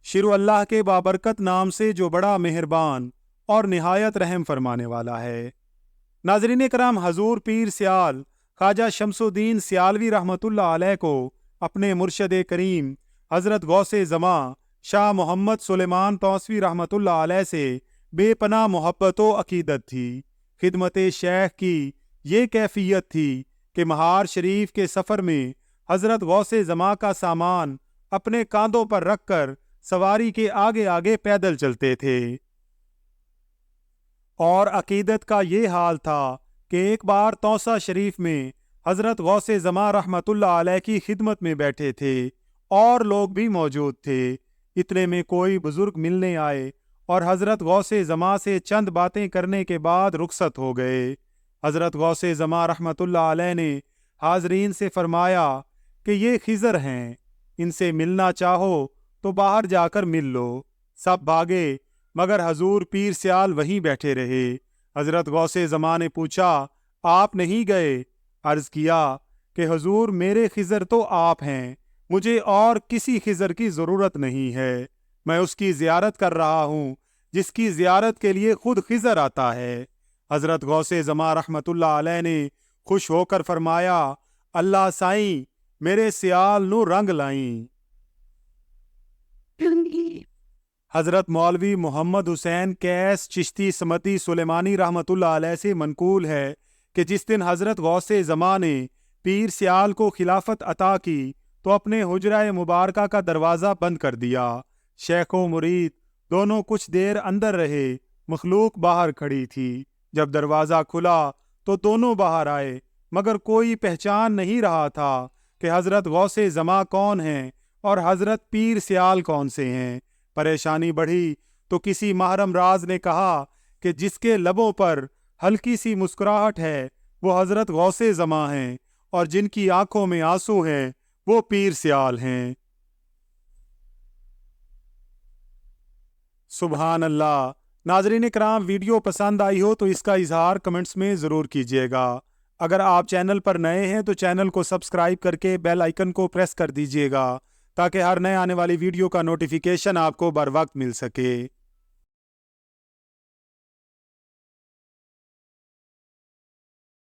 शुरू अल्लाह के बाबरकत नाम से जो बड़ा मेहरबान और निहायत रहम फरमाने वाला है। नाज़रीन कराम, हजूर पीर सियाल ख्वाजा शमसुद्दीन सियालवी रहमतुल्लाह अलैह को अपने मुर्शद करीम हज़रत गौसे ज़मा शाह मोहम्मद सुलेमान तौसवी रहमतुल्लाह अलैह से बेपनाह मोहब्बत व अकीदत थी। खिदमत शेख की ये कैफियत थी कि महार शरीफ के सफ़र में हज़रत गौसे ज़मा का सामान अपने कांधों पर रखकर सवारी के आगे आगे पैदल चलते थे। और अकीदत का ये हाल था कि एक बार तौसा शरीफ में हज़रत गौसे ज़मा रहमतुल्लाह अलैह की खिदमत में बैठे थे और लोग भी मौजूद थे। इतने में कोई बुजुर्ग मिलने आए और हज़रत गौसे ज़मा से चंद बातें करने के बाद रुखसत हो गए। हज़रत गौसे ज़मा रहमतुल्लाह अलैह ने हाजरीन से फरमाया कि ये खिज़र हैं, इनसे मिलना चाहो तो बाहर जाकर मिल लो। सब भागे, मगर हजूर पीर सियाल वहीं बैठे रहे। हज़रत गौसे ज़मा ने पूछा, आप नहीं गए? अर्ज़ किया कि हजूर मेरे खिज़र तो आप हैं, मुझे और किसी खिज़र की ज़रूरत नहीं है। मैं उसकी ज़ियारत कर रहा हूँ जिसकी ज़ियारत के लिए खुद खिज़र आता है। हज़रत गौसे ज़मा रहमतुल्लाह अलैह ने खुश होकर फरमाया, अल्लाह साईं मेरे सियाल नू रंग लाईं। हज़रत मौलवी मोहम्मद हुसैन कैस चिश्ती समती सुलेमानी रहमतुल्लाह अलैह से मनकूल है कि जिस दिन हज़रत गौसे ज़मा ने पीर सियाल को खिलाफत अता की तो अपने हुजरा मुबारका का दरवाज़ा बंद कर दिया। शेख व मुरीद दोनों कुछ देर अंदर रहे, मखलूक बाहर खड़ी थी। जब दरवाज़ा खुला तो दोनों बाहर आए, मगर कोई पहचान नहीं रहा था कि हज़रत गौसे ज़मा कौन हैं और हज़रत पीर सियाल कौन से हैं। परेशानी बढ़ी तो किसी महरम राज ने कहा कि जिसके लबों पर हल्की सी मुस्कुराहट है वो हज़रत गौसे ज़मा हैं और जिनकी आंखों में आंसू हैं वो पीर सियाल हैं। सुभान अल्लाह। नाजरीन कराम, वीडियो पसंद आई हो तो इसका इजहार कमेंट्स में ज़रूर कीजिएगा। अगर आप चैनल पर नए हैं तो चैनल को सब्सक्राइब करके बेल आइकन को प्रेस कर दीजिएगा ताकि हर नए आने वाली वीडियो का नोटिफिकेशन आपको बर वक्त मिल सके।